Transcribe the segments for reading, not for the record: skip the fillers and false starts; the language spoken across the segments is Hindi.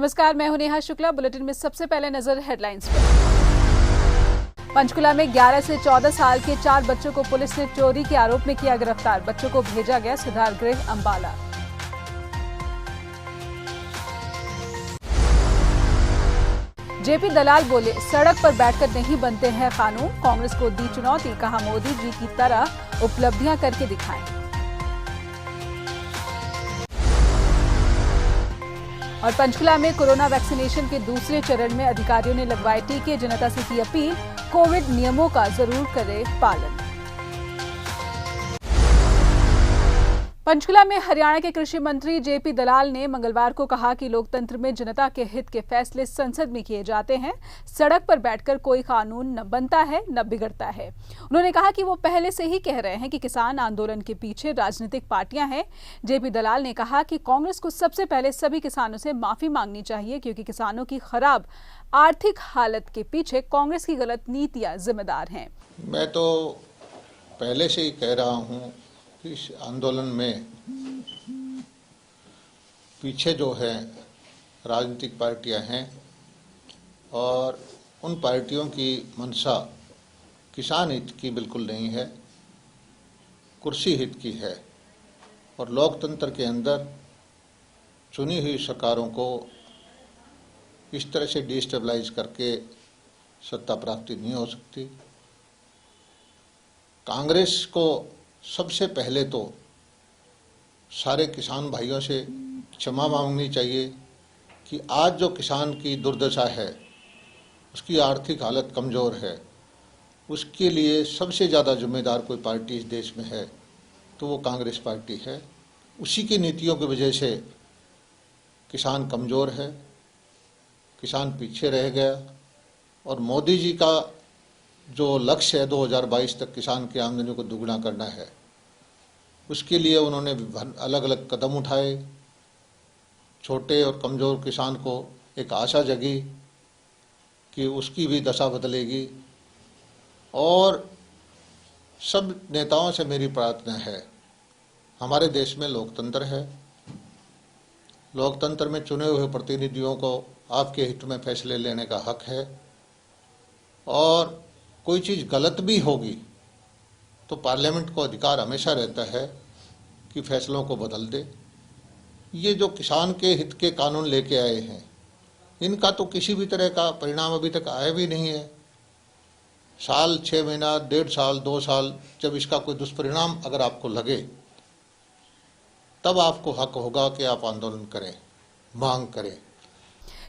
नमस्कार, मैं हूं नेहा शुक्ला। बुलेटिन में सबसे पहले नजर हेडलाइंस पर। पंचकुला में 11 से 14 साल के 4 बच्चों को पुलिस ने चोरी के आरोप में किया गिरफ्तार। बच्चों को भेजा गया सुधार गृह अंबाला। जेपी दलाल बोले, सड़क पर बैठकर नहीं बनते हैं कानून। कांग्रेस को दी चुनौती, कहा मोदी जी की तरह उपलब्धियां करके दिखाएं। और पंचकुला में कोरोना वैक्सीनेशन के दूसरे चरण में अधिकारियों ने लगवाए टीके। जनता से की अपील, कोविड नियमों का जरूर करें पालन। पंचकुला में हरियाणा के कृषि मंत्री जेपी दलाल ने मंगलवार को कहा कि लोकतंत्र में जनता के हित के फैसले संसद में किए जाते हैं। सड़क पर बैठकर कोई कानून न बनता है न बिगड़ता है। उन्होंने कहा कि वो पहले से ही कह रहे हैं कि किसान आंदोलन के पीछे राजनीतिक पार्टियां हैं। जेपी दलाल ने कहा कि कांग्रेस को सबसे पहले सभी किसानों से माफी मांगनी चाहिए, क्योंकि किसानों की खराब आर्थिक हालत के पीछे कांग्रेस की गलत नीतियां जिम्मेदार हैं। मैं तो पहले से ही कह रहा हूँ, इस आंदोलन में पीछे जो है राजनीतिक पार्टियां हैं और उन पार्टियों की मंशा किसान हित की बिल्कुल नहीं है, कुर्सी हित की है। और लोकतंत्र के अंदर चुनी हुई सरकारों को इस तरह से डिस्टेबलाइज करके सत्ता प्राप्ति नहीं हो सकती। कांग्रेस को सबसे पहले तो सारे किसान भाइयों से क्षमा मांगनी चाहिए कि आज जो किसान की दुर्दशा है, उसकी आर्थिक हालत कमज़ोर है, उसके लिए सबसे ज़्यादा जिम्मेदार कोई पार्टी इस देश में है तो वो कांग्रेस पार्टी है। उसी की नीतियों की वजह से किसान कमज़ोर है, किसान पीछे रह गया। और मोदी जी का जो लक्ष्य है 2022 तक किसान की आमदनी को दुगना करना है, उसके लिए उन्होंने अलग अलग कदम उठाए। छोटे और कमज़ोर किसान को एक आशा जगी कि उसकी भी दशा बदलेगी। और सब नेताओं से मेरी प्रार्थना है, हमारे देश में लोकतंत्र है, लोकतंत्र में चुने हुए प्रतिनिधियों को आपके हित में फैसले लेने का हक है। और कोई चीज़ गलत भी होगी तो पार्लियामेंट को अधिकार हमेशा रहता है कि फैसलों को बदल दे। ये जो किसान के हित के कानून लेके आए हैं, इनका तो किसी भी तरह का परिणाम अभी तक आया भी नहीं है। साल, 6 महीना, 1.5 साल, 2 साल जब इसका कोई दुष्परिणाम अगर आपको लगे, तब आपको हक होगा कि आप आंदोलन करें, मांग करें।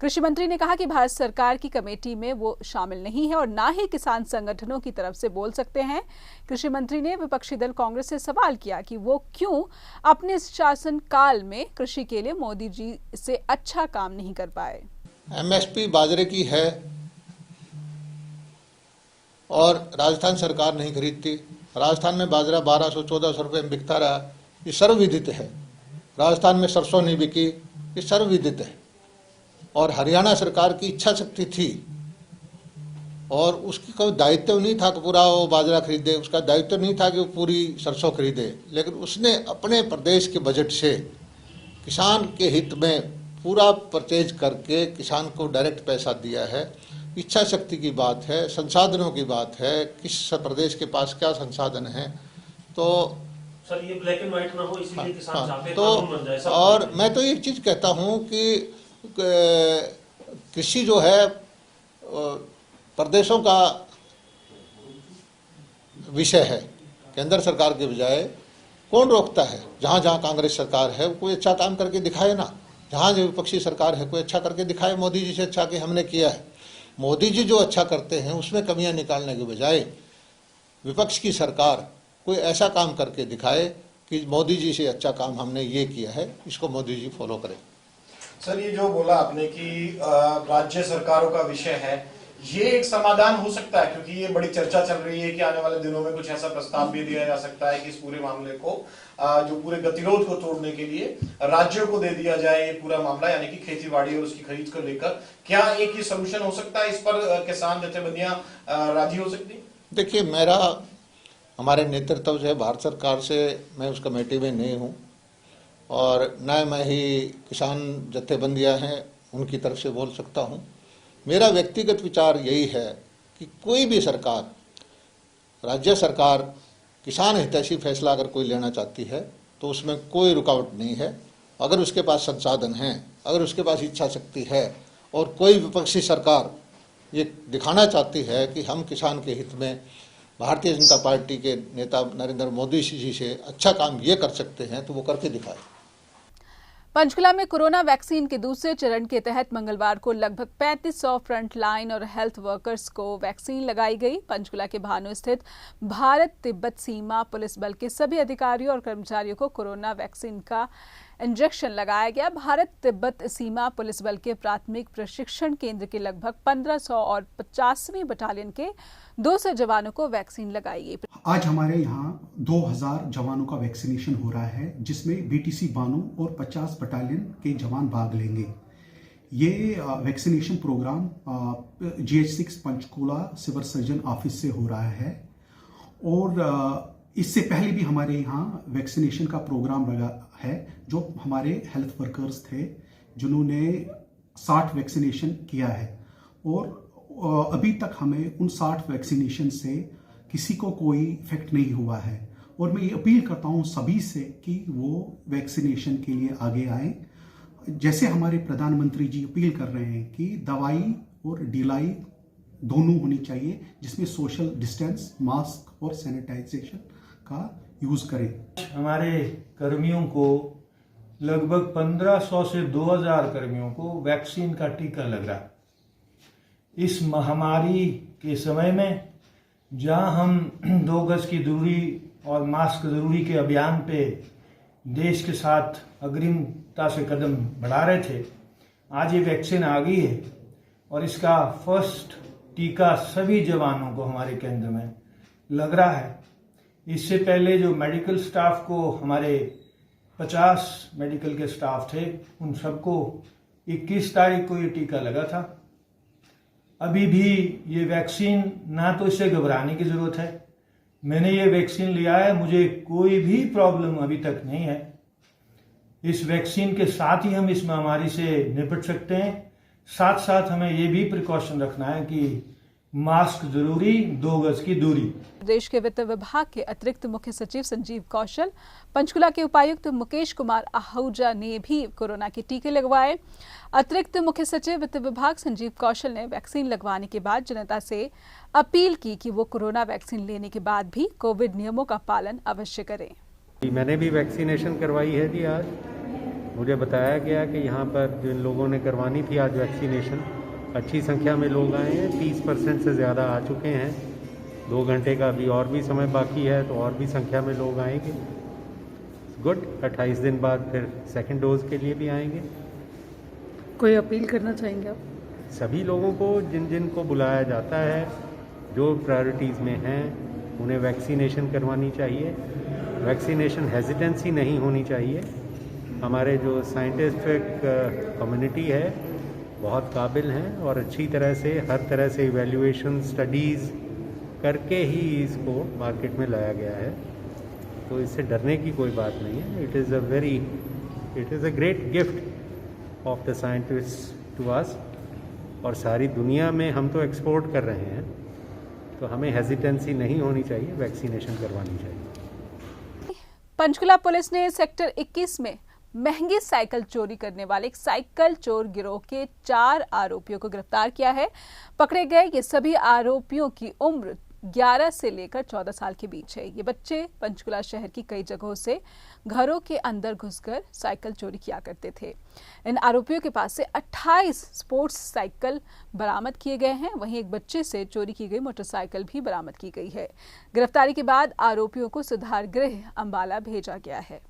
कृषि मंत्री ने कहा कि भारत सरकार की कमेटी में वो शामिल नहीं है और ना ही किसान संगठनों की तरफ से बोल सकते हैं। कृषि मंत्री ने विपक्षी दल कांग्रेस से सवाल किया कि वो क्यों अपने शासन काल में कृषि के लिए मोदी जी से अच्छा काम नहीं कर पाए। एमएसपी बाजरे की है और राजस्थान सरकार नहीं खरीदती। राजस्थान में बाजरा 1200-1400 रुपये में बिकता रहा, ये सर्वविदित है। राजस्थान में सरसों नहीं बिकी, ये सर्वविदित है। और हरियाणा सरकार की इच्छा शक्ति थी और उसकी कोई दायित्व नहीं था कि पूरा वो बाजरा खरीदे, उसका दायित्व नहीं था कि वो पूरी सरसों खरीदे, लेकिन उसने अपने प्रदेश के बजट से किसान के हित में पूरा परचेज करके किसान को डायरेक्ट पैसा दिया है। इच्छा शक्ति की बात है, संसाधनों की बात है, किस प्रदेश के पास क्या संसाधन है। तो सर, ये ब्लैक एंड व्हाइट ना हो, इसीलिए किसान चाहते हैं तो कानून बन जाए। और मैं तो एक चीज़ कहता हूँ कि कृषि जो है प्रदेशों का विषय है, केंद्र सरकार के बजाय कौन रोकता है। जहाँ जहाँ कांग्रेस सरकार है कोई अच्छा काम करके दिखाए ना, जहाँ जो विपक्षी सरकार है कोई अच्छा करके दिखाए, मोदी जी से अच्छा कि हमने किया है। मोदी जी जो अच्छा करते हैं उसमें कमियां निकालने के बजाय विपक्ष की सरकार कोई ऐसा काम करके दिखाए कि मोदी जी से अच्छा काम हमने ये किया है, इसको मोदी जी फॉलो करें। सर, ये जो बोला आपने कि राज्य सरकारों का विषय है, ये एक समाधान हो सकता है, क्योंकि ये बड़ी चर्चा चल रही है कि आने वाले दिनों में कुछ ऐसा प्रस्ताव भी दिया जा सकता है कि इस पूरे मामले को जो पूरे गतिरोध को तोड़ने के लिए राज्यों को दे दिया जाए ये पूरा मामला, यानी कि खेतीबाड़ी और उसकी खरीद को लेकर। क्या एक ही सलूशन हो सकता है? इस पर किसान जथेबंदियां राजी हो सकती? देखिए, हमारे नेतृत्व से भारत सरकार से मैं उस कमेटी में नहीं हूँ और न मैं ही किसान जथेबंदियां हैं उनकी तरफ से बोल सकता हूँ। मेरा व्यक्तिगत विचार यही है कि कोई भी सरकार, राज्य सरकार किसान हितैषी फैसला अगर कोई लेना चाहती है तो उसमें कोई रुकावट नहीं है। अगर उसके पास संसाधन हैं, अगर उसके पास इच्छा शक्ति है और कोई विपक्षी सरकार ये दिखाना चाहती है कि हम किसान के हित में भारतीय जनता पार्टी के नेता नरेंद्र मोदी जी से अच्छा काम ये कर सकते हैं तो वो करके दिखाए। पंचकुला में कोरोना वैक्सीन के दूसरे चरण के तहत मंगलवार को लगभग 3500 फ्रंट लाइन और हेल्थ वर्कर्स को वैक्सीन लगाई गई। पंचकुला के भानु स्थित भारत तिब्बत सीमा पुलिस बल के सभी अधिकारियों और कर्मचारियों को कोरोना वैक्सीन का इंजेक्शन लगाया गया। भारत तिब्बत सीमा पुलिस बल के प्राथमिक प्रशिक्षण केंद्र के लगभग 1500 और 50वीं बटालियन के 200 जवानों को वैक्सीन लगाई गई। आज हमारे यहाँ 2000 जवानों का वैक्सीनेशन हो रहा है, जिसमें बीटीसी बानू और 50 बटालियन के जवान भाग लेंगे। ये vaccination programme GH6 Panchkula civil surgeon office से हो रहा है और इससे पहले भी हमारे यहाँ वैक्सीनेशन का प्रोग्राम लगा है। जो हमारे हेल्थ वर्कर्स थे जिन्होंने 60 वैक्सीनेशन किया है और अभी तक हमें उन 60 वैक्सीनेशन से किसी को कोई इफेक्ट नहीं हुआ है। और मैं ये अपील करता हूँ सभी से कि वो वैक्सीनेशन के लिए आगे आए। जैसे हमारे प्रधानमंत्री जी अपील कर रहे हैं कि दवाई और ढिलाई दोनों होनी चाहिए, जिसमें सोशल डिस्टेंस, मास्क और सैनिटाइजेशन का यूज करें। हमारे कर्मियों को लगभग 1500 से 2000 कर्मियों को वैक्सीन का टीका लग रहा है। इस महामारी के समय में जहां हम 2 गज की दूरी और मास्क जरूरी के अभियान पे देश के साथ अग्रिमता से कदम बढ़ा रहे थे, आज ये वैक्सीन आ गई है और इसका फर्स्ट टीका सभी जवानों को हमारे केंद्र में लग रहा है। इससे पहले जो मेडिकल स्टाफ को, हमारे 50 मेडिकल के स्टाफ थे, उन सबको 21 तारीख को ये टीका लगा था। अभी भी ये वैक्सीन, ना तो इससे घबराने की जरूरत है। मैंने ये वैक्सीन लिया है, मुझे कोई भी प्रॉब्लम अभी तक नहीं है। इस वैक्सीन के साथ ही हम इस महामारी से निपट सकते हैं। साथ साथ हमें ये भी प्रिकॉशन रखना है कि मास्क जरूरी, 2 गज की दूरी। प्रदेश के वित्त विभाग के अतिरिक्त मुख्य सचिव संजीव कौशल, पंचकुला के उपायुक्त मुकेश कुमार आहूजा ने भी कोरोना के टीके लगवाए। अतिरिक्त मुख्य सचिव वित्त विभाग संजीव कौशल ने वैक्सीन लगवाने के बाद जनता से अपील की कि वो कोरोना वैक्सीन लेने के बाद भी कोविड नियमों का पालन अवश्य करें। मैंने भी वैक्सीनेशन करवाई है जी। आज मुझे बताया गया कि यहाँ पर जिन लोगों ने करवानी थी आज वैक्सीनेशन, अच्छी संख्या में लोग आए हैं। 30% से ज़्यादा आ चुके हैं। 2 घंटे का अभी और भी समय बाकी है तो और भी संख्या में लोग आएंगे। गुड। 28 दिन बाद फिर सेकंड डोज के लिए भी आएंगे। कोई अपील करना चाहेंगे आप? सभी लोगों को, जिन जिन को बुलाया जाता है, जो प्रायोरिटीज़ में हैं, उन्हें वैक्सीनेशन करवानी चाहिए। वैक्सीनेशन हेजिटेंसी नहीं होनी चाहिए। हमारे जो साइंटिफिक कम्युनिटी है बहुत काबिल हैं और अच्छी तरह से, हर तरह से इवैल्यूएशन स्टडीज़ करके ही इसको मार्केट में लाया गया है। तो इससे डरने की कोई बात नहीं है। It is a great gift of the scientist to us. और सारी दुनिया में हम तो एक्सपोर्ट कर रहे हैं, तो हमें हेजिटेंसी नहीं होनी चाहिए, वैक्सीनेशन करवानी चाहिए। पंचकुला पुलिस ने सेक्टर 21 में महंगी साइकिल चोरी करने वाले एक साइकिल चोर गिरोह के 4 आरोपियों को गिरफ्तार किया है। पकड़े गए ये सभी आरोपियों की उम्र 11 से लेकर 14 साल के बीच है। ये बच्चे पंचकुला शहर की कई जगहों से घरों के अंदर घुसकर साइकिल चोरी किया करते थे। इन आरोपियों के पास से 28 स्पोर्ट्स साइकिल बरामद किए गए हैं। वहीं एक बच्चे से चोरी की गई मोटरसाइकिल भी बरामद की गई है। गिरफ्तारी के बाद आरोपियों को सुधार गृह अंबाला भेजा गया है।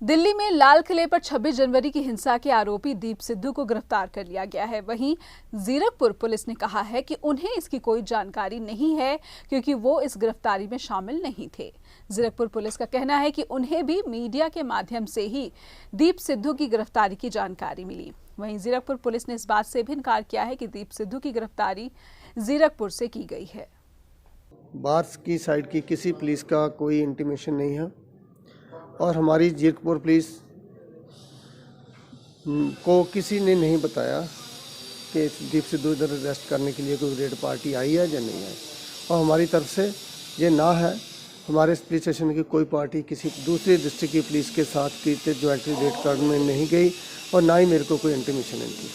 दिल्ली में लाल किले पर 26 जनवरी की हिंसा के आरोपी दीप सिद्धू को गिरफ्तार कर लिया गया है। वहीं जीरकपुर पुलिस ने कहा है कि उन्हें इसकी कोई जानकारी नहीं है क्योंकि वो इस गिरफ्तारी में शामिल नहीं थे। जीरकपुर पुलिस का कहना है कि उन्हें भी मीडिया के माध्यम से ही दीप सिद्धू की गिरफ्तारी की जानकारी मिली। वहीं जीरकपुर पुलिस ने इस बात से भी इनकार किया है कि दीप सिद्धू की गिरफ्तारी जीरकपुर से की गई है। बार्स की साइड की किसी पुलिस का कोई इंटीमेशन नहीं है और हमारी जीरकपुर पुलिस को किसी ने नहीं बताया कि दीप सिद्धू इधर अरेस्ट करने के लिए कोई रेड पार्टी आई है या नहीं आई, और हमारी तरफ से ये ना है। हमारे पुलिस स्टेशन की कोई पार्टी किसी दूसरे डिस्ट्रिक्ट की पुलिस के साथ की ज्वाइंटली रेड करने नहीं गई, और ना ही मेरे को कोई इंटीमेशन नहीं थी।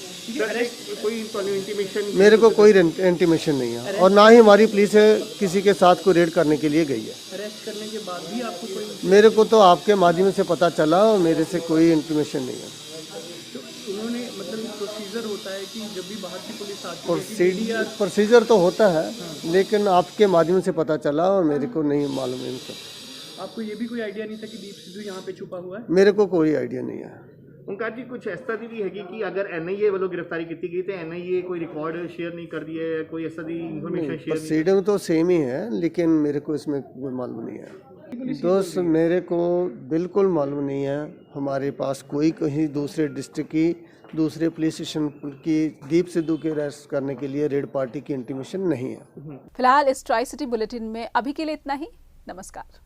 मेरे को कोई इंटीमेशन नहीं है, और ना ही हमारी पुलिस किसी के साथ कोई रेड करने के लिए गई है। अरेस्ट करने के बाद भी आपको कोई? मेरे को तो आपके माध्यम से पता चला, और मेरे से कोई इंटीमेशन नहीं है। तो उन्होंने मतलब प्रोसीजर होता है कि जब भी बाहर की पुलिस आती है प्रोसीजर तो होता है, लेकिन आपके माध्यम से पता चला, और मेरे को नहीं मालूम है इनका। आपको ये भी कोई आइडिया नहीं था कि दीप सिद्धू यहाँ पे छुपा हुआ है? मेरे को कोई आइडिया नहीं है। ओंकार जी, कुछ ऐसा भी है कि अगर एनआईए वालों गिरफ्तारी की गई तो एनआईए कोई रिकॉर्ड शेयर नहीं कर दिया है, कोई ऐसा दी इंफॉर्मेशन शेयर? प्रोसीडिंग तो सेम ही है, लेकिन मेरे को इसमें कोई मालूम नहीं है। दोस्त, मेरे को बिल्कुल मालूम नहीं है। हमारे पास कोई कहीं दूसरे डिस्ट्रिक्ट की, दूसरे पुलिस स्टेशन की दीप सिद्धू के अरेस्ट करने के लिए रेड पार्टी की इंटीमेशन नहीं है। फिलहाल इस ट्राई सिटी बुलेटिन में अभी के लिए इतना ही। नमस्कार।